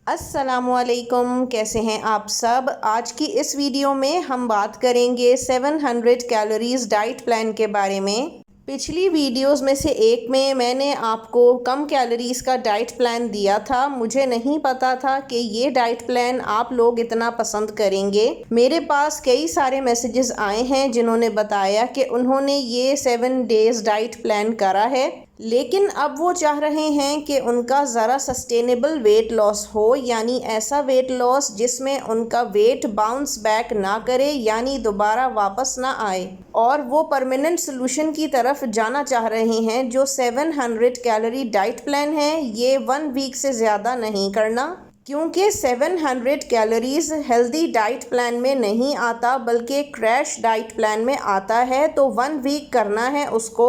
अस्सलामुअलैकुम, कैसे हैं आप सब। आज की इस वीडियो में हम बात करेंगे 700 कैलोरीज डाइट प्लान के बारे में। पिछली वीडियोस में से एक में मैंने आपको कम कैलोरीज का डाइट प्लान दिया था। मुझे नहीं पता था कि ये डाइट प्लान आप लोग इतना पसंद करेंगे। मेरे पास कई सारे मैसेजेस आए हैं जिन्होंने बताया कि उन्होंने ये 7 डेज डाइट प्लान करा है, लेकिन अब वो चाह रहे हैं कि उनका ज़रा सस्टेनेबल वेट लॉस हो, यानी ऐसा वेट लॉस जिसमें उनका वेट बाउंस बैक ना करे, यानी दोबारा वापस ना आए, और वो परमानेंट सोल्यूशन की तरफ जाना चाह रहे हैं। जो 700 कैलोरी डाइट प्लान है ये 1 वीक से ज़्यादा नहीं करना, क्योंकि 700 कैलोरीज हेल्दी डाइट प्लान में नहीं आता बल्कि क्रैश डाइट प्लान में आता है। तो 1 वीक करना है उसको,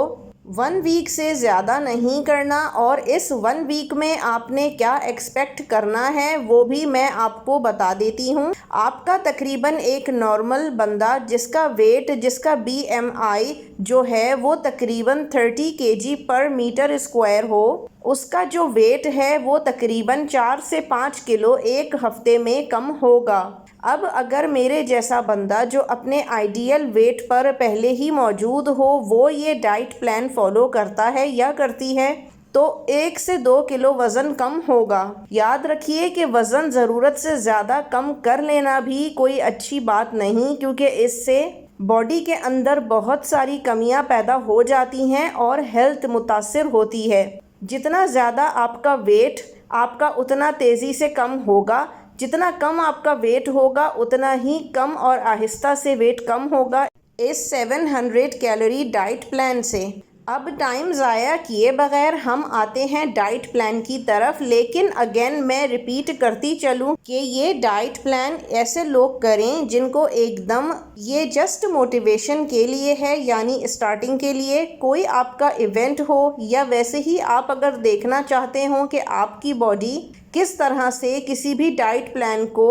1 वीक से ज़्यादा नहीं करना। और इस 1 वीक में आपने क्या एक्सपेक्ट करना है वो भी मैं आपको बता देती हूँ। आपका तकरीबन एक नॉर्मल बंदा जिसका वेट, जिसका BMI जो है वो तकरीबन 30 kg पर मीटर स्क्वायर हो, उसका जो वेट है वो तकरीबन 4 से 5 किलो एक हफ्ते में कम होगा। अब अगर मेरे जैसा बंदा जो अपने आइडियल वेट पर पहले ही मौजूद हो वो ये डाइट प्लान फॉलो करता है या करती है, तो 1 से 2 किलो वज़न कम होगा। याद रखिए कि वज़न ज़रूरत से ज़्यादा कम कर लेना भी कोई अच्छी बात नहीं, क्योंकि इससे बॉडी के अंदर बहुत सारी कमियां पैदा हो जाती हैं और हेल्थ मुतासिर होती है। जितना ज़्यादा आपका वेट, आपका उतना तेज़ी से कम होगा। जितना कम आपका वेट होगा उतना ही कम और आहिस्ता से वेट कम होगा इस 700 कैलोरी डाइट प्लान से। अब टाइम ज़ाया किए बगैर हम आते हैं डाइट प्लान की तरफ। लेकिन अगेन मैं रिपीट करती चलूँ कि ये डाइट प्लान ऐसे लोग करें जिनको एकदम ये जस्ट मोटिवेशन के लिए है, यानी स्टार्टिंग के लिए। कोई आपका इवेंट हो या वैसे ही आप अगर देखना चाहते हो कि आपकी बॉडी किस तरह से किसी भी डाइट प्लान को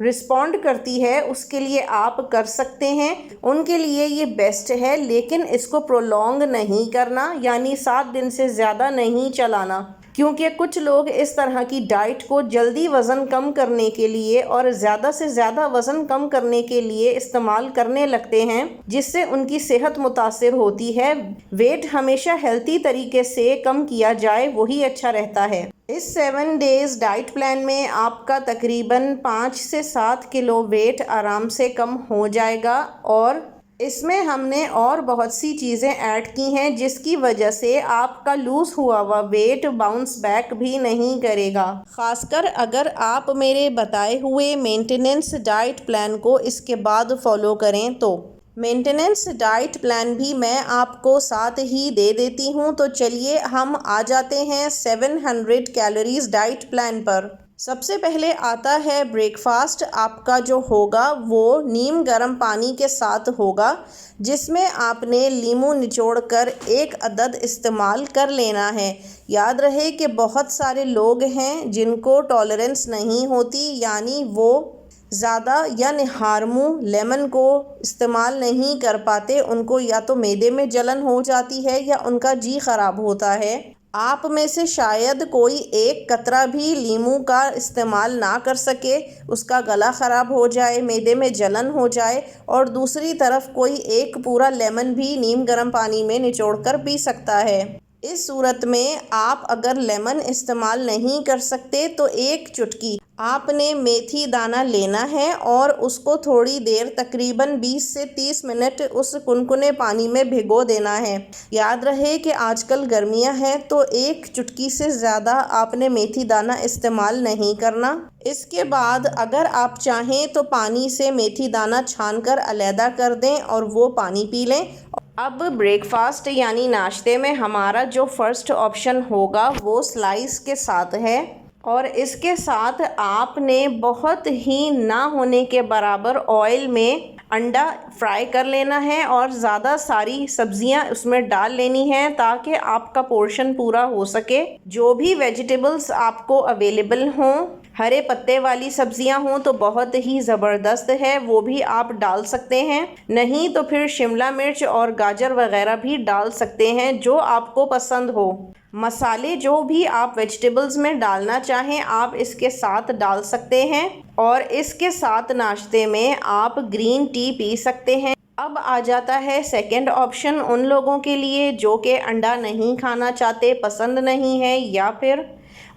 रिस्पॉन्ड करती है, उसके लिए आप कर सकते हैं, उनके लिए ये बेस्ट है। लेकिन इसको प्रोलॉन्ग नहीं करना, यानी 7 दिन से ज़्यादा नहीं चलाना, क्योंकि कुछ लोग इस तरह की डाइट को जल्दी वज़न कम करने के लिए और ज़्यादा से ज़्यादा वज़न कम करने के लिए इस्तेमाल करने लगते हैं, जिससे उनकी सेहत मुतासिर होती है। वेट हमेशा हेल्थी तरीके से कम किया जाए, वही अच्छा रहता है। इस 7 डेज डाइट प्लान में आपका तकरीबन 5 से 7 किलो वेट आराम से कम हो जाएगा, और इसमें हमने और बहुत सी चीज़ें ऐड की हैं जिसकी वजह से आपका लूज़ हुआ हुआ वेट बाउंस बैक भी नहीं करेगा। ख़ासकर अगर आप मेरे बताए हुए मेंटेनेंस डाइट प्लान को इसके बाद फॉलो करें तो। मेंटेनेंस डाइट प्लान भी मैं आपको साथ ही दे देती हूँ। तो चलिए हम आ जाते हैं 700 कैलोरीज डाइट प्लान पर। सबसे पहले आता है ब्रेकफास्ट। आपका जो होगा वो नीम गर्म पानी के साथ होगा, जिसमें आपने लीमू निचोड़कर 1 अदद इस्तेमाल कर लेना है। याद रहे कि बहुत सारे लोग हैं जिनको टॉलरेंस नहीं होती, यानी वो ज़्यादा या निहारमू लेमन को इस्तेमाल नहीं कर पाते। उनको या तो मैदे में जलन हो जाती है या उनका जी ख़राब होता है। आप में से शायद कोई एक कतरा भी लीमू का इस्तेमाल ना कर सके, उसका गला ख़राब हो जाए, मैदे में जलन हो जाए, और दूसरी तरफ कोई एक पूरा लेमन भी नीम गर्म पानी में निचोड़कर पी सकता है। इस सूरत में आप अगर लेमन इस्तेमाल नहीं कर सकते तो 1 चुटकी आपने मेथी दाना लेना है और उसको थोड़ी देर तकरीबन 20 से 30 मिनट उस कुनकुने पानी में भिगो देना है। याद रहे कि आजकल गर्मियां हैं तो 1 चुटकी से ज़्यादा आपने मेथी दाना इस्तेमाल नहीं करना। इसके बाद अगर आप चाहें तो पानी से मेथी दाना छानकर अलहदा कर दें और वो पानी पी लें। अब ब्रेकफास्ट यानी नाश्ते में हमारा जो फर्स्ट ऑप्शन होगा वो स्लाइस के साथ है, और इसके साथ आपने बहुत ही ना होने के बराबर ऑयल में अंडा फ्राई कर लेना है और ज़्यादा सारी सब्जियां उसमें डाल लेनी हैं ताकि आपका पोर्शन पूरा हो सके। जो भी वेजिटेबल्स आपको अवेलेबल हों, हरे पत्ते वाली सब्जियां हों तो बहुत ही ज़बरदस्त है, वो भी आप डाल सकते हैं। नहीं तो फिर शिमला मिर्च और गाजर वगैरह भी डाल सकते हैं, जो आपको पसंद हो। मसाले जो भी आप वेजिटेबल्स में डालना चाहें आप इसके साथ डाल सकते हैं और इसके साथ नाश्ते में आप ग्रीन टी पी सकते हैं। अब आ जाता है सेकंड ऑप्शन उन लोगों के लिए जो कि अंडा नहीं खाना चाहते, पसंद नहीं है या फिर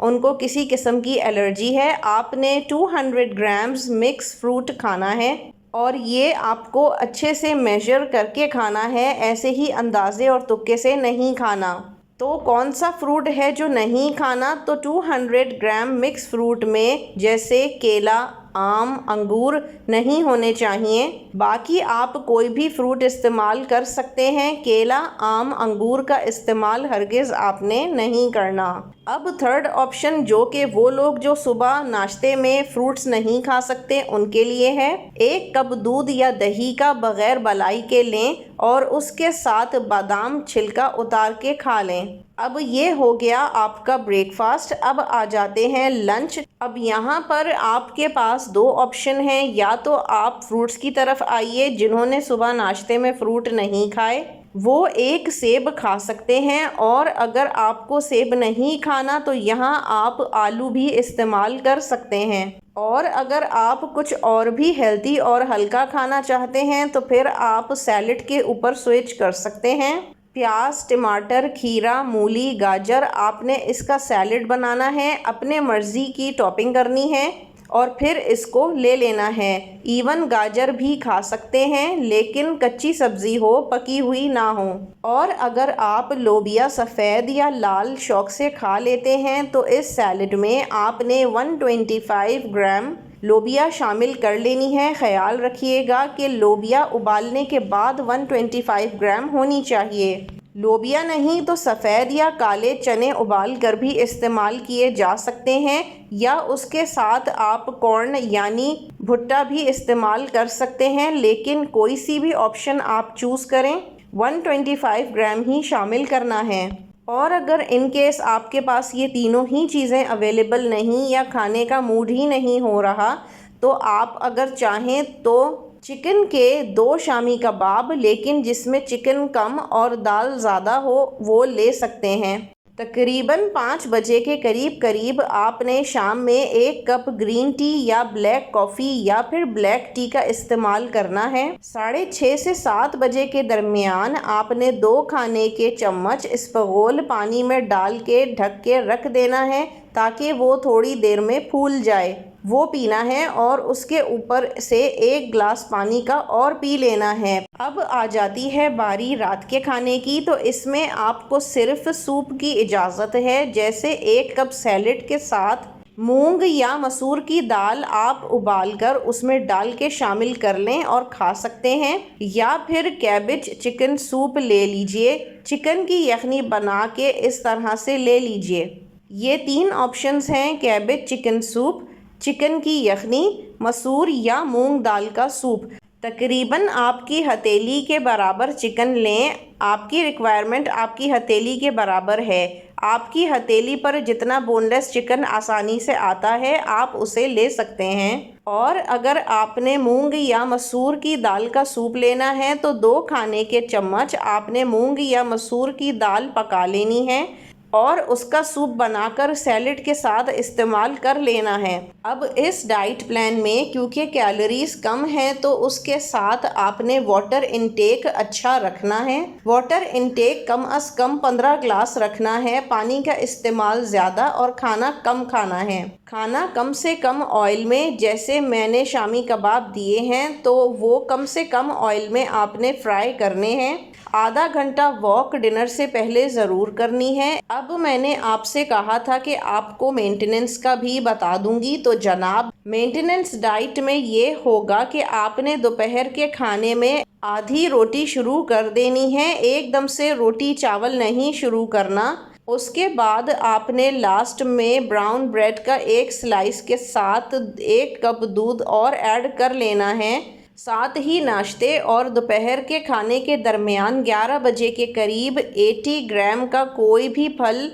उनको किसी किस्म की एलर्जी है। आपने 200 ग्राम्स मिक्स फ्रूट खाना है और ये आपको अच्छे से मेजर करके खाना है, ऐसे ही अंदाजे और तुक्के से नहीं खाना। तो कौन सा फ्रूट है जो नहीं खाना? तो 200 ग्राम मिक्स फ्रूट में जैसे केला, आम, अंगूर नहीं होने चाहिए। बाकी आप कोई भी फ्रूट इस्तेमाल कर सकते हैं। केला, आम, अंगूर का इस्तेमाल हरगिज़ आपने नहीं करना। अब थर्ड ऑप्शन जो कि वो लोग जो सुबह नाश्ते में फ्रूट्स नहीं खा सकते उनके लिए है। 1 कप दूध या दही का बग़ैर मलाई के लें और उसके साथ बादाम छिलका उतार के खा लें। अब ये हो गया आपका ब्रेकफास्ट। अब आ जाते हैं लंच। अब यहाँ पर आपके पास 2 ऑप्शन हैं, या तो आप फ्रूट्स की तरफ आइए। जिन्होंने सुबह नाश्ते में फ्रूट नहीं खाए वो 1 सेब खा सकते हैं, और अगर आपको सेब नहीं खाना तो यहाँ आप आलू भी इस्तेमाल कर सकते हैं। और अगर आप कुछ और भी हेल्दी और हल्का खाना चाहते हैं तो फिर आप सैलेड के ऊपर स्विच कर सकते हैं। प्याज, टमाटर, खीरा, मूली, गाजर, आपने इसका सैलेड बनाना है, अपने मर्ज़ी की टॉपिंग करनी है और फिर इसको ले लेना है। इवन गाजर भी खा सकते हैं, लेकिन कच्ची सब्ज़ी हो, पकी हुई ना हो। और अगर आप लोबिया सफ़ेद या लाल शौक से खा लेते हैं तो इस सैलेड में आपने 125 ग्राम लोबिया शामिल कर लेनी है। ख्याल रखिएगा कि लोबिया उबालने के बाद 125 ग्राम होनी चाहिए। लोबिया नहीं तो सफ़ेद या काले चने उबाल कर भी इस्तेमाल किए जा सकते हैं, या उसके साथ आप कॉर्न यानी भुट्टा भी इस्तेमाल कर सकते हैं, लेकिन कोई सी भी ऑप्शन आप चूज़ करें, 125 ग्राम ही शामिल करना है। और अगर इन केस आपके पास ये तीनों ही चीज़ें अवेलेबल नहीं या खाने का मूड ही नहीं हो रहा, तो आप अगर चाहें तो चिकन के 2 शामी कबाब, लेकिन जिसमें चिकन कम और दाल ज़्यादा हो, वो ले सकते हैं। तकरीबन 5 बजे के करीब आपने शाम में 1 कप ग्रीन टी या ब्लैक कॉफ़ी या फिर ब्लैक टी का इस्तेमाल करना है। 6:30 से 7 बजे के दरमियान आपने 2 खाने के चम्मच इसबगोल पानी में डाल के ढक के रख देना है, ताकि वो थोड़ी देर में फूल जाए। वो पीना है और उसके ऊपर से 1 गिलास पानी का और पी लेना है। अब आ जाती है बारी रात के खाने की, तो इसमें आपको सिर्फ सूप की इजाज़त है। जैसे 1 कप सैलेड के साथ मूंग या मसूर की दाल आप उबालकर उसमें डाल के शामिल कर लें और खा सकते हैं, या फिर कैबेज चिकन सूप ले लीजिए। चिकन की यखनी बना के इस तरह से ले लीजिए। ये 3 ऑप्शंस हैं, कैबेज चिकन सूप, चिकन की यखनी, मसूर या मूंग दाल का सूप। तकरीबन आपकी हथेली के बराबर चिकन लें। आपकी रिक्वायरमेंट आपकी हथेली के बराबर है। आपकी हथेली पर जितना बोनलेस चिकन आसानी से आता है आप उसे ले सकते हैं। और अगर आपने मूंग या मसूर की दाल का सूप लेना है तो 2 खाने के चम्मच आपने मूंग या मसूर की दाल पका लेनी है और उसका सूप बनाकर सैलेड के साथ इस्तेमाल कर लेना है। अब इस डाइट प्लान में क्योंकि कैलोरीज कम है तो उसके साथ आपने वाटर इनटेक अच्छा रखना है। वाटर इनटेक कम अज़ कम 15 ग्लास रखना है। पानी का इस्तेमाल ज़्यादा और खाना कम खाना है। खाना कम से कम ऑयल में, जैसे मैंने शामी कबाब दिए हैं तो वो कम से कम ऑयल में आपने फ्राई करने हैं। आधा घंटा वॉक डिनर से पहले ज़रूर करनी है। अब मैंने आपसे कहा था कि आपको मेंटेनेंस का भी बता दूंगी, तो जनाब मेंटेनेंस डाइट में ये होगा कि आपने दोपहर के खाने में आधी रोटी शुरू कर देनी है, एकदम से रोटी चावल नहीं शुरू करना। उसके बाद आपने लास्ट में ब्राउन ब्रेड का 1 स्लाइस के साथ 1 कप दूध और ऐड कर लेना है। साथ ही नाश्ते और दोपहर के खाने के दरमियान 11 बजे के करीब 80 ग्राम का कोई भी फल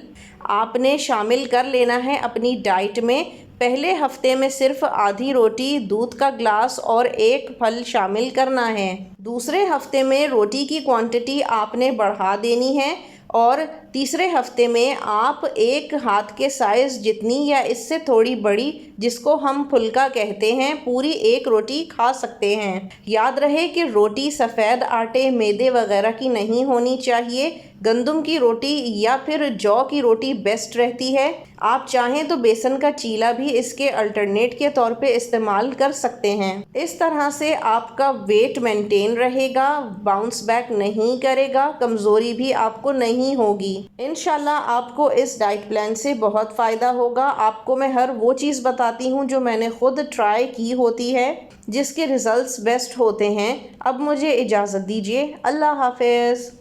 आपने शामिल कर लेना है अपनी डाइट में। पहले हफ्ते में सिर्फ आधी रोटी, दूध का ग्लास और एक फल शामिल करना है। दूसरे हफ्ते में रोटी की क्वांटिटी आपने बढ़ा देनी है और तीसरे हफ्ते में आप एक हाथ के साइज़ जितनी या इससे थोड़ी बड़ी, जिसको हम फुल्का कहते हैं, पूरी एक रोटी खा सकते हैं। याद रहे कि रोटी सफ़ेद आटे, मैदे वगैरह की नहीं होनी चाहिए। गंदम की रोटी या फिर जौ की रोटी बेस्ट रहती है। आप चाहें तो बेसन का चीला भी इसके अल्टरनेट के तौर पे इस्तेमाल कर सकते हैं। इस तरह से आपका वेट मेंटेन रहेगा, बाउंस बैक नहीं करेगा, कमज़ोरी भी आपको नहीं होगी। इंशाल्लाह आपको इस डाइट प्लान से बहुत फ़ायदा होगा। आपको मैं हर वो चीज़ बताती हूँ जो मैंने खुद ट्राई की होती है, जिसके रिज़ल्ट्स बेस्ट होते हैं। अब मुझे इजाज़त दीजिए। अल्लाह हाफ़िज़।